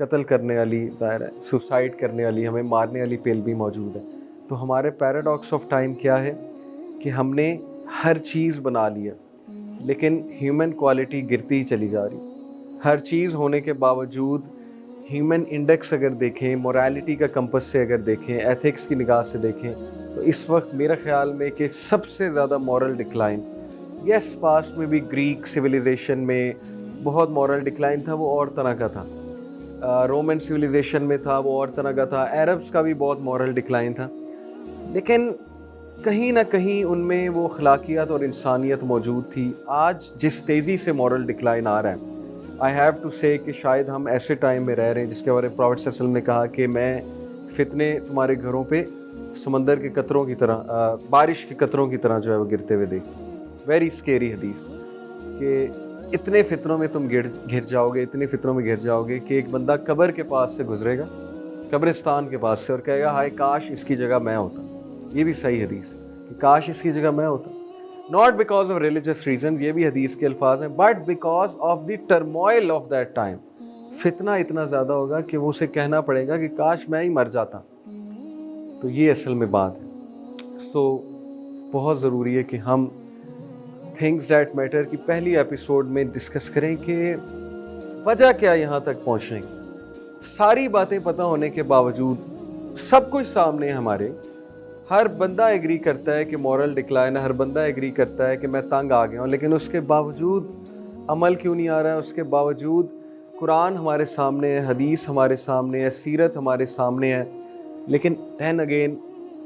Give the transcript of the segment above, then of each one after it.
कत्ल करने वाली दायरा है, सुसाइड करने वाली, हमें मारने वाली पेल भी मौजूद है। तो हमारे पैराडॉक्स ऑफ टाइम क्या है कि हमने हर चीज़ बना लिया, लेकिन ह्यूमन क्वालिटी गिरती ही चली जा रही। हर चीज़ होने के बावजूद ह्यूमन इंडेक्स अगर देखें, मोरालिटी का कंपस से अगर देखें, एथिक्स की निगाह से देखें, तो इस वक्त मेरा ख्याल में कि सबसे ज़्यादा मॉरल डिक्लाइन, यस पास्ट में भी ग्रीक सिविलाइजेशन में बहुत मॉरल डिक्लाइन था, वो और तरह का था। रोमन सिविलाइजेशन में था, वो और तरह का था। अरब्स का भी बहुत मॉरल डिक्लाइन था, लेकिन कहीं ना कहीं उनमें वो अखलाकियत और इंसानियत मौजूद थी। आज जिस तेज़ी से मॉरल डिक्लाइन आ रहा है, आई हैव टू से कि शायद हम ऐसे टाइम में रह रहे हैं जिसके बारे में प्रॉफेट सल्लल्लाहु अलैहि वसल्लम ने कहा कि मैं फितने तुम्हारे घरों पे समंदर के कतरों की तरह, बारिश के कतरों की तरह जो है वो गिरते हुए देख। वेरी स्केरी हदीस कि इतने फितरों में तुम घिर जाओगे, इतने फितरों में घिर जाओगे कि एक बंदा कब्र के पास से गुजरेगा, कब्रिस्तान के पास से, और कहेगा हाय काश इसकी जगह मैं होता। ये भी सही हदीस कि काश इसकी जगह मैं होता। Not because of religious reason, ये भी हदीस के अल्फाज हैं, but because of the turmoil of that time. फितना इतना ज़्यादा होगा कि वो उसे कहना पड़ेगा कि काश मैं ही मर जाता। तो ये असल में बात है। सो बहुत ज़रूरी है कि हम थिंग्स दैट मैटर की पहली एपिसोड में डिस्कस करें कि वजह क्या यहाँ तक पहुँचने की। सारी बातें पता होने के बावजूद सब कुछ सामने है हमारे, हर बंदा एग्री करता है कि मॉरल डिक्लाइन है, हर बंदा एग्री करता है कि मैं तंग आ गया हूँ, लेकिन उसके बावजूद अमल क्यों नहीं आ रहा है? उसके बावजूद कुरान हमारे सामने है, हदीस हमारे सामने है, सीरत हमारे सामने है, लेकिन दैन अगेन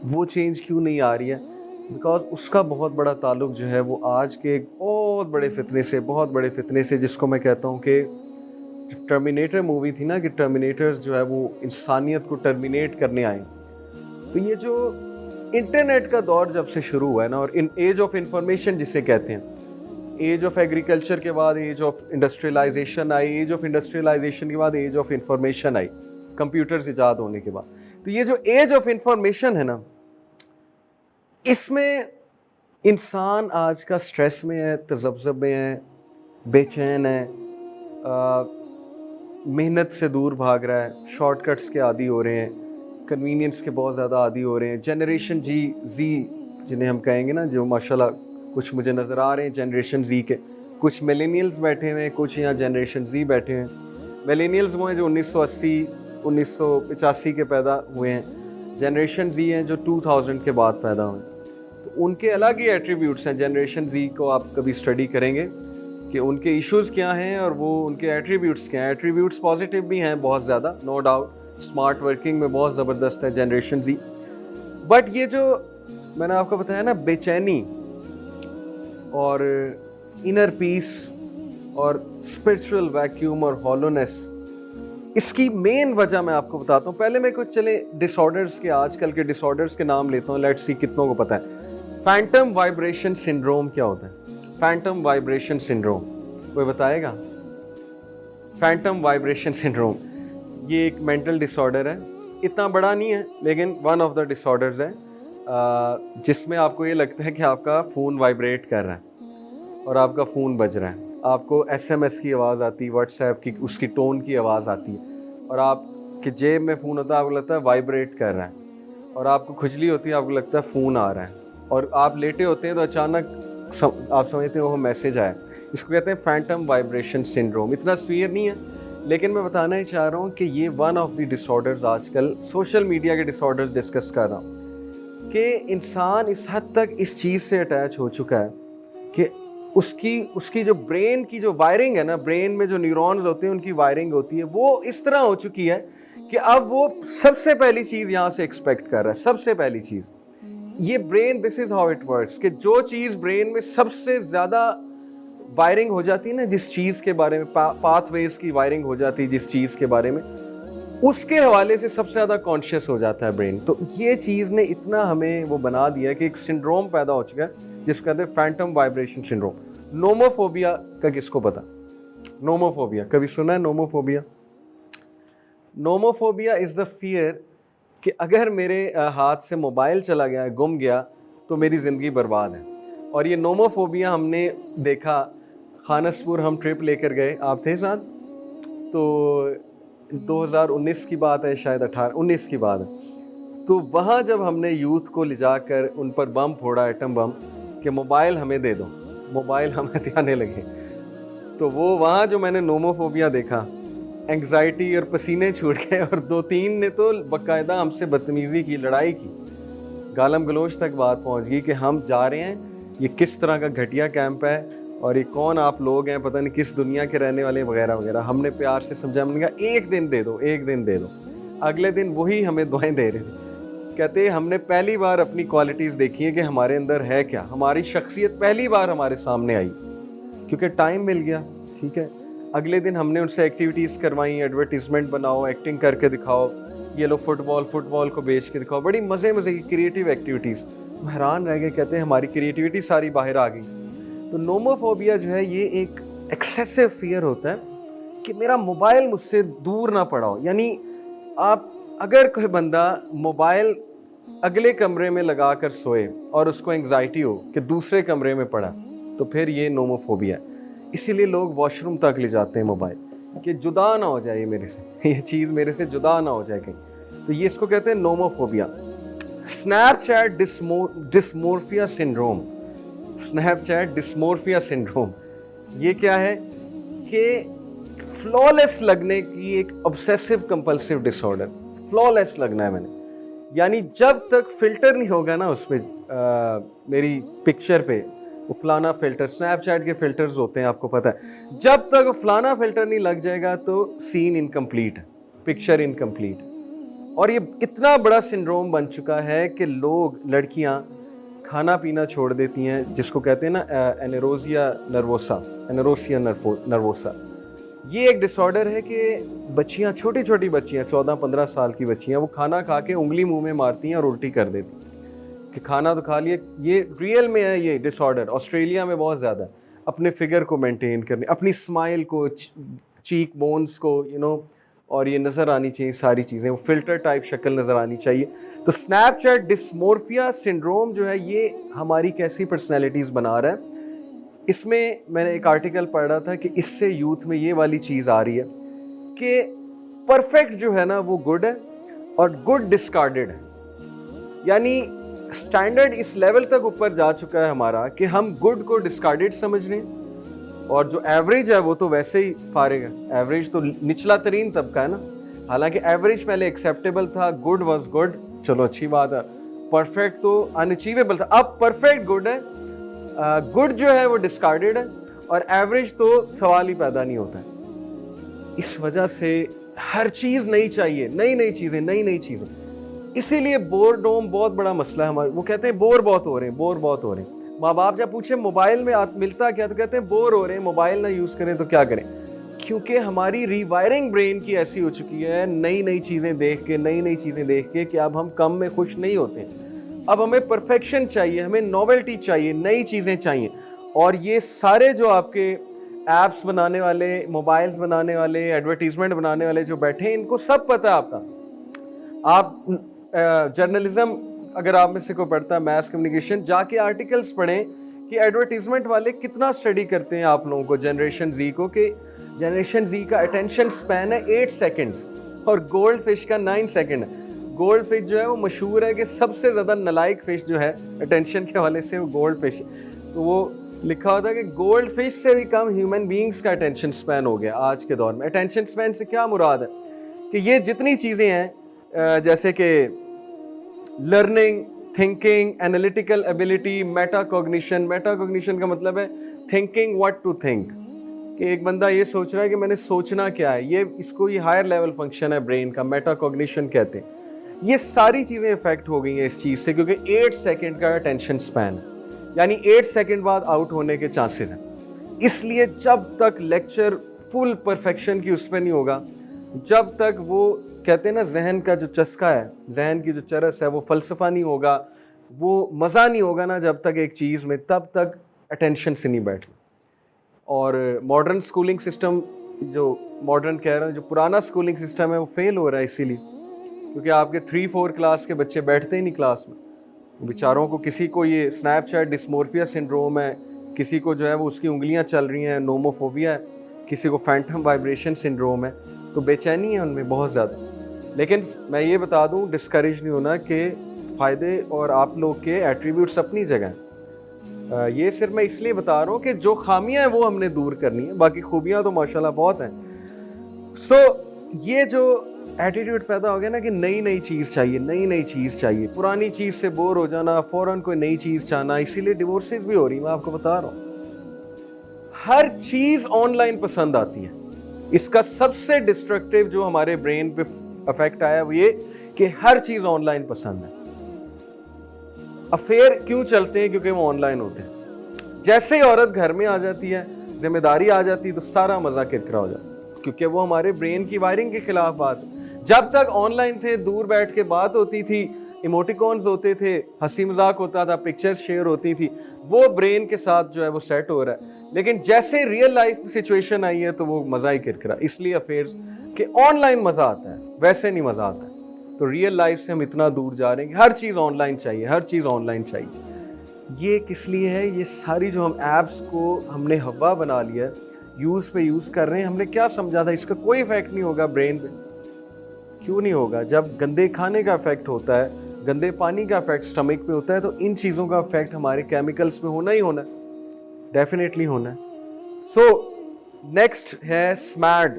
वो चेंज क्यों नहीं आ रही है? बिकॉज उसका बहुत बड़ा ताल्लुक जो है वो आज के एक बहुत बड़े फितने से, जिसको मैं कहता हूँ कि जो टर्मिनेटर मूवी थी ना, कि टर्मिनेटर्स जो है वो इंसानियत को टर्मिनेट करने आए। तो ये जो इंटरनेट का दौर जब से शुरू हुआ है ना, और इन एज ऑफ इंफॉर्मेशन जिसे कहते हैं, एज ऑफ एग्रीकल्चर के बाद एज ऑफ इंडस्ट्रियलाइजेशन आई, एज ऑफ इंडस्ट्रियलाइजेशन के बाद एज ऑफ इंफॉर्मेशन आई, कंप्यूटर्स ईजाद होने के बाद। तो ये जो एज ऑफ इंफॉर्मेशन है ना, इसमें इंसान आज का स्ट्रेस में है, तज़ब्ज़ुब में है, बेचैन है, मेहनत से दूर भाग रहा है, शॉर्टकट्स के आदी हो रहे हैं, कन्वीनियंस के बहुत ज़्यादा आदी हो रहे हैं। जनरेशन जी जिन्हें हम कहेंगे ना, जो माशाल्लाह कुछ मुझे नज़र आ रहे हैं जनरेशन जी के, कुछ मिलेनियल्स बैठे हुए हैं, कुछ यहाँ जनरेशन जी बैठे हैं। मिलेनियल्स वो हैं जो 1980 1985 के पैदा हुए हैं, जनरेशन जी हैं जो 2000 के बाद पैदा हुए हैं। तो उनके अलग ही एट्रीब्यूट्स हैं। जनरेशन जी को आप कभी स्टडी करेंगे कि उनके इश्यूज़ क्या हैं और वो उनके एट्रीब्यूट्स क्या हैं। एट्रीब्यूट्स पॉजिटिव भी हैं बहुत ज़्यादा, नो डाउट, स्मार्ट वर्किंग में बहुत ज़बरदस्त है जनरेशन जी। बट ये जो मैंने आपको बताया ना, बेचैनी और इनर पीस और स्पिरिचुअल वैक्यूम और हॉलोनेस, इसकी मेन वजह मैं आपको बताता हूँ। पहले मैं कुछ चले डिसऑर्डर्स के, आजकल के डिसऑर्डर्स के नाम लेता हूँ, लेट्स सी कितनों को पता है। फैंटम वाइब्रेशन सिंड्रोम क्या होता है? फैंटम वाइब्रेशन सिंड्रोम कोई बताएगा? फैंटम वाइब्रेशन सिंड्रोम ये एक मेंटल डिसऑर्डर है, इतना बड़ा नहीं है लेकिन वन ऑफ द डिसऑर्डर्स है, जिसमें आपको ये लगता है कि आपका फ़ोन वाइब्रेट कर रहा है और आपका फ़ोन बज रहा है, आपको SMS की आवाज़ आती है, व्हाट्सएप की उसकी टोन की आवाज़ आती है, और आपके जेब में फ़ोन होता है, आपको लगता है वाइब्रेट कर रहा है, और आपको खुजली होती है, आपको लगता है फ़ोन आ रहा है, और आप लेटे होते हैं तो अचानक आप समझते हैं वो मैसेज आया। इसको कहते हैं फैंटम वाइब्रेशन सिंड्रोम। इतना सीवियर नहीं है, लेकिन मैं बताना ही चाह रहा हूँ कि ये वन ऑफ द डिसऑर्डर्स, आजकल सोशल मीडिया के डिसऑर्डर्स डिस्कस कर रहा हूँ, कि इंसान इस हद तक इस चीज़ से अटैच हो चुका है कि उसकी जो ब्रेन की जो वायरिंग है ना, ब्रेन में जो न्यूरॉन्स होते हैं उनकी वायरिंग होती है, वो इस तरह हो चुकी है कि अब वो सबसे पहली चीज़ यहाँ से एक्सपेक्ट कर रहा है। सबसे पहली चीज़ ये brain, this is how it works, कि जो चीज़ ब्रेन में सबसे ज़्यादा वायरिंग हो जाती है ना, जिस चीज़ के बारे में पाथवेज की वायरिंग हो जाती है जिस चीज़ के बारे में, उसके हवाले से सबसे ज़्यादा कॉन्शियस हो जाता है ब्रेन। तो ये चीज़ ने इतना हमें वो बना दिया कि एक सिंड्रोम पैदा हो चुका है जिसको कहते हैं फैंटम वाइब्रेशन सिंड्रोम। नोमोफोबिया का किसको पता? नोमोफोबिया कभी सुना है? Nomophobia, nomophobia is the fear कि अगर मेरे हाथ से मोबाइल चला गया, गुम गया, तो मेरी ज़िंदगी बर्बाद है। और ये नोमोफोबिया हमने देखा, खानसपुर हम ट्रिप लेकर गए, आप थे साथ, तो 2019 की बात है, शायद 18-19 की बात है। तो वहाँ जब हमने यूथ को ले जाकर उन पर बम फोड़ा, एटम बम, कि मोबाइल हमें दे दो, मोबाइल हम हथियाने लगे, तो वो वहाँ जो मैंने नोमोफोबिया देखा, एंग्जाइटी और पसीने छूट गए, और 2-3 ने तो बाकायदा हमसे बदतमीज़ी की, लड़ाई की, गालम गलोच तक बात पहुँच गई कि हम जा रहे हैं, ये किस तरह का घटिया कैंप है और ये कौन आप लोग हैं, पता नहीं किस दुनिया के रहने वाले, वगैरह वगैरह। हमने प्यार से समझा, हमने कहा 1 दिन दे दो, 1 दिन दे दो। अगले दिन वही हमें दुआएं दे रहे थे, कहते हमने पहली बार अपनी क्वालिटीज़ देखी है कि हमारे अंदर है क्या, हमारी शख्सियत पहली बार हमारे सामने आई, क्योंकि टाइम मिल गया। ठीक है, अगले दिन हमने उनसे एक्टिविटीज़ करवाई, एडवर्टीज़मेंट बनाओ, एक्टिंग करके दिखाओ, ये लो फुटबॉल को बेच के दिखाओ, बड़ी मज़े की क्रिएटिव एक्टिविटीज़। हम हैरान रह गए, कहते हैं हमारी क्रिएटिविटी सारी बाहर आ गई। तो नोमोफोबिया जो है ये एक एक्सेसिव फियर होता है कि मेरा मोबाइल मुझसे दूर ना पड़ा हो। यानी आप अगर कोई बंदा मोबाइल अगले कमरे में लगा कर सोए और उसको एंग्जाइटी हो कि दूसरे कमरे में पड़ा, तो फिर ये नोमोफोबिया है। इसीलिए लोग वॉशरूम तक ले जाते हैं मोबाइल, कि जुदा ना हो जाए ये मेरे से, ये चीज़ मेरे से जुदा ना हो जाए कहीं। तो ये इसको कहते हैं nomophobia. Snapchat dysmorphia syndrome, Snapchat dysmorphia syndrome ये क्या है कि फ्लॉलेस लगने की एक ऑब्सेसिव कंपल्सिव डिसऑर्डर। फ्लॉलेस लगना है मैंने, यानी जब तक फिल्टर नहीं होगा ना उसमें, मेरी पिक्चर पे वो फलाना फिल्टर, स्नैपचैट के फिल्टर्स होते हैं आपको पता है, जब तक फलाना फिल्टर नहीं लग जाएगा तो सीन इनकम्प्लीट है, पिक्चर इनकम्प्लीट है। और ये इतना बड़ा सिंड्रोम बन चुका है कि लोग, लड़कियां खाना पीना छोड़ देती हैं, जिसको कहते हैं ना एनेरोसिया नर्वोसा। ये एक डिसऑर्डर है कि बच्चियां, छोटी छोटी बच्चियां, 14-15 साल की बच्चियां, वो खाना खा के उंगली मुंह में मारती हैं और उल्टी कर देती कि खाना तो खा लिया। ये रियल में है, ये डिसऑर्डर ऑस्ट्रेलिया में बहुत ज़्यादा है। अपने फिगर को मेंटेन करने, अपनी स्माइल को, चीक बोन्स को और ये नज़र आनी चाहिए सारी चीज़ें, वो फिल्टर टाइप शक्ल नज़र आनी चाहिए। तो स्नैपचैट डिस्मोर्फिया सिंड्रोम जो है ये हमारी कैसी पर्सनैलिटीज़ बना रहा है। इसमें मैंने एक आर्टिकल पढ़ रहा था कि इससे यूथ में ये वाली चीज़ आ रही है कि परफेक्ट जो है ना वो गुड है और गुड डिस्कार्डेड है। यानी स्टैंडर्ड इस लेवल तक ऊपर जा चुका है हमारा कि हम गुड को डिस्कार्डेड समझ रहे हैं, और जो एवरेज है वो तो वैसे ही फारिग है। एवरेज तो निचला तरीन तबका है ना, हालांकि एवरेज पहले एक्सेप्टेबल था, गुड वाज गुड, चलो अच्छी बात है, परफेक्ट तो अनअचीवेबल था, अब परफेक्ट गुड है, गुड जो है वो डिस्कार्डेड है, और एवरेज तो सवाल ही पैदा नहीं होता है। इस वजह से हर चीज़ नई चाहिए, नई नई चीज़ें। इसीलिए बोरडोम बहुत बड़ा मसला है हमारे। वो कहते हैं बोर बहुत हो रहे हैं। माँ बाप जब पूछे मोबाइल में मिलता क्या, तो कहते हैं बोर हो रहे हैं, मोबाइल ना यूज़ करें तो क्या करें। क्योंकि हमारी रीवायरिंग ब्रेन की ऐसी हो चुकी है, नई चीज़ें देख के कि अब हम कम में खुश नहीं होते। अब हमें परफेक्शन चाहिए, हमें नॉवेल्टी चाहिए, नई चीज़ें चाहिए। और ये सारे जो आपके ऐप्स बनाने वाले, मोबाइल्स बनाने वाले, एडवर्टीजमेंट बनाने वाले जो बैठे हैं, इनको सब पता है आपका। आप जर्नलिज्म अगर आप में से कोई पढ़ता है, मैस कम्युनिकेशन, जाके आर्टिकल्स पढ़ें कि एडवर्टीजमेंट वाले कितना स्टडी करते हैं आप लोगों को, जनरेशन जी को, कि जनरेशन जी का अटेंशन स्पैन है 8 सेकेंड्स और गोल्ड फिश का 9 सेकेंड है। गोल्ड फिश जो है वो मशहूर है कि सबसे ज़्यादा नालायक फिश जो है अटेंशन के हवाले से, वो गोल्ड फिश। तो वो लिखा होता है कि गोल्ड फिश से भी कम ह्यूमन बींग्स का अटेंशन स्पैन हो गया आज के दौर में। अटेंशन स्पैन से क्या मुराद है कि ये जितनी चीज़ें हैं, जैसे कि learning, thinking, analytical ability, metacognition का मतलब है थिंकिंग व्हाट टू थिंक, कि एक बंदा ये सोच रहा है कि मैंने सोचना क्या है, ये हायर लेवल फंक्शन है ब्रेन का, मेटाकॉग्निशन कहते हैं। ये सारी चीज़ें इफेक्ट हो गई हैं इस चीज़ से, क्योंकि 8 सेकेंड का अटेंशन स्पैन, यानी 8 सेकेंड बाद आउट होने के चांसेस हैं। इसलिए जब तक लेक्चर फुल परफेक्शन की उस पर नहीं होगा, जब तक वो कहते हैं ना जहन का जो चस्का है, जहन की जो चरस है, वो फ़लसफ़ा नहीं होगा, वो मज़ा नहीं होगा ना जब तक एक चीज़ में, तब तक अटेंशन से नहीं बैठना। और मॉडर्न स्कूलिंग सिस्टम, जो मॉडर्न कह रहे हैं, जो पुराना स्कूलिंग सिस्टम है वो फेल हो रहा है इसीलिए, क्योंकि आपके 3-4 क्लास के बच्चे बैठते ही नहीं क्लास में। बेचारों को, किसी को ये स्नैपचैट डिस्मोर्फिया सिंड्रोम है, किसी को जो है वो उसकी उंगलियां चल रही हैं, नोमोफोबिया है, किसी को फैंटम वाइब्रेशन सिंड्रोम है, तो बेचैनी है उनमें बहुत ज़्यादा। लेकिन मैं ये बता दूं, डिस्करेज नहीं होना कि फ़ायदे और आप लोग के एट्रीब्यूट्स अपनी जगह हैं। ये सिर्फ मैं इसलिए बता रहा हूँ कि जो खामियां हैं वो हमने दूर करनी है, बाकी खूबियाँ तो माशाल्लाह बहुत हैं। ये जो एटीट्यूड पैदा हो गया ना कि नई नई चीज़ चाहिए, नई नई चीज़ चाहिए, पुरानी चीज़ से बोर हो जाना, फ़ौरन कोई नई चीज़ चाहना, इसीलिए डिवोर्सेस भी हो रही, मैं आपको बता रहा हूँ। हर चीज़ ऑनलाइन पसंद आती है। इसका सबसे डिस्ट्रक्टिव जो हमारे ब्रेन पे अफेक्ट आया वो ये कि हर चीज़ ऑनलाइन पसंद है। अफेयर क्यों चलते हैं? क्योंकि वो ऑनलाइन होते हैं। जैसे ही औरत घर में आ जाती है, जिम्मेदारी आ जाती है, तो सारा मज़ा किरकिरा हो जाता है, क्योंकि वो हमारे ब्रेन की वायरिंग के खिलाफ बात है। जब तक ऑनलाइन थे, दूर बैठ के बात होती थी, इमोटिकॉन्स होते थे, हंसी मजाक होता था, पिक्चर्स शेयर होती थी, वो ब्रेन के साथ जो है वो सेट हो रहा है। लेकिन जैसे रियल लाइफ सिचुएशन आई है तो वो मज़ा ही किरकिरा। इसलिए अफेयर्स के ऑनलाइन मज़ा आता है, वैसे नहीं मज़ा आता है। तो रियल लाइफ से हम इतना दूर जा रहे हैं कि हर चीज़ ऑनलाइन चाहिए, हर चीज़ ऑनलाइन चाहिए। ये किस लिए है? ये सारी जो हम ऐप्स को हमने हवा बना लिया, यूज़ पे यूज़ कर रहे हैं। हमने क्या समझा था इसका कोई इफेक्ट नहीं होगा ब्रेन पे। क्यों नहीं होगा? जब गंदे खाने का इफेक्ट होता है, गंदे पानी का इफेक्ट स्टमक पे होता है, तो इन चीज़ों का इफेक्ट हमारे केमिकल्स पे होना ही होना है, डेफिनेटली होना है। सो नेक्स्ट है SMAD,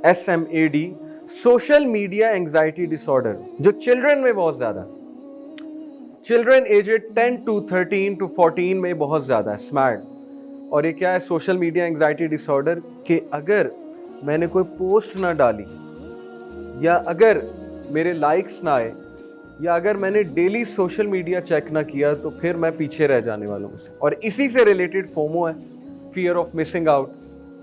SMAD, social media anxiety disorder, जो चिल्ड्रन में बहुत ज़्यादा, चिल्ड्रन एजेड 10 to 13 to 14 में बहुत ज़्यादा है SMAD। और ये क्या है? सोशल मीडिया एंजाइटी डिसऑर्डर कि अगर मैंने कोई पोस्ट ना डाली, या अगर मेरे लाइक्स ना आए, या अगर मैंने डेली सोशल मीडिया चेक ना किया, तो फिर मैं पीछे रह जाने वाला हूँ से। और इसी से रिलेटेड फोमो है, fear of missing out.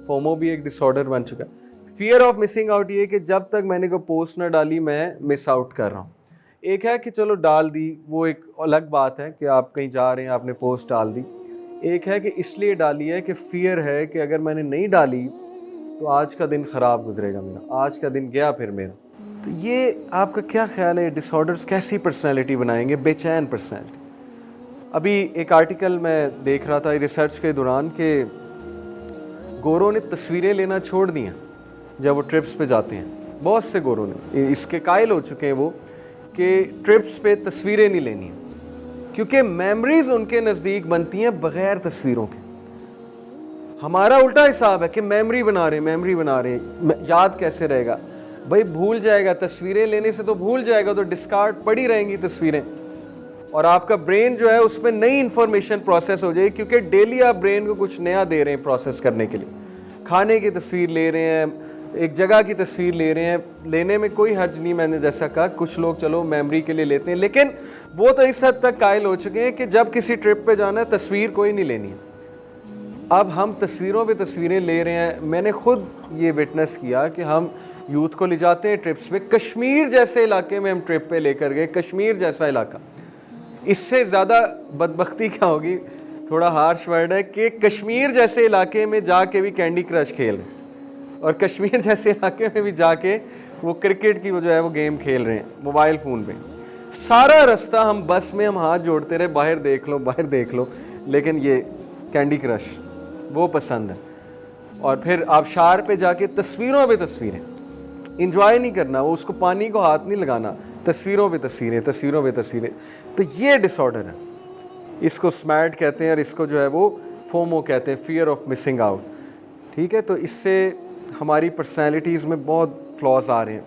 FOMO भी एक डिसऑर्डर बन चुका है। फियर ऑफ मिसिंग आउट ये कि जब तक मैंने कोई पोस्ट ना डाली मैं मिस आउट कर रहा हूँ। एक है कि चलो डाल दी, वो एक अलग बात है कि आप कहीं जा रहे हैं, आपने पोस्ट डाल दी। एक है कि इसलिए डाली है कि फियर है कि अगर मैंने नहीं डाली तो आज का दिन ख़राब गुजरेगा मेरा, आज का दिन गया फिर मेरा। तो ये आपका क्या ख्याल है, डिसऑर्डर्स कैसी पर्सनैलिटी बनाएंगे? बेचैन पर्सनैलिटी। अभी एक आर्टिकल मैं देख रहा था रिसर्च के दौरान कि गोरों ने तस्वीरें लेना छोड़ दी हैं जब वो ट्रिप्स पे जाते हैं। बहुत से गोरों ने इसके कायल हो चुके हैं वो कि ट्रिप्स पे तस्वीरें नहीं लेनी हैं, क्योंकि मेमोरीज उनके नज़दीक बनती हैं बग़ैर तस्वीरों के। हमारा उल्टा हिसाब है कि मेमोरी बना रहे हैं, याद कैसे रहेगा भाई? भूल जाएगा, तस्वीरें लेने से तो भूल जाएगा, तो डिस्कार्ड पड़ी रहेंगी तस्वीरें, और आपका ब्रेन जो है उसमें नई इंफॉर्मेशन प्रोसेस हो जाएगी, क्योंकि डेली आप ब्रेन को कुछ नया दे रहे हैं प्रोसेस करने के लिए। खाने की तस्वीर ले रहे हैं, एक जगह की तस्वीर ले रहे हैं, लेने में कोई हर्ज नहीं। मैंने जैसा कहा कुछ लोग चलो मेमोरी के लिए लेते हैं, लेकिन वो तो इस हद तक कायल हो चुके हैं कि जब किसी ट्रिप पे जाना है तस्वीर कोई नहीं लेनी है। अब हम तस्वीरों पे तस्वीरें ले रहे हैं। मैंने खुद ये विटनेस किया कि हम यूथ को ले जाते हैं ट्रिप्स पे, कश्मीर जैसे इलाके में हम ट्रिप पे लेकर गए, कश्मीर जैसा इलाका। इससे ज़्यादा बदबख्ती क्या होगी, थोड़ा हार्श वर्ड है, कि कश्मीर जैसे इलाके में जाके भी कैंडी क्रश खेल रहे हैं, और कश्मीर जैसे इलाके में भी जाके वो क्रिकेट की वो जो है वो गेम खेल रहे हैं मोबाइल फ़ोन पे। सारा रास्ता हम बस में हम हाथ जोड़ते रहे, बाहर देख लो, बाहर देख लो, लेकिन ये कैंडी क्रश वो पसंद है। और फिर आबशार पे जाके तस्वीरों पे तस्वीरें, इंजॉय नहीं करना, वो उसको पानी को हाथ नहीं लगाना, तस्वीरों पे तस्वीरें, तस्वीरों पे तस्वीरें। तो ये डिसऑर्डर है, इसको SMAD कहते हैं, और इसको जो है वो फोमो कहते हैं, फियर ऑफ मिसिंग आउट। ठीक है, तो इससे हमारी पर्सनैलिटीज़ में बहुत फ्लॉज आ रहे हैं।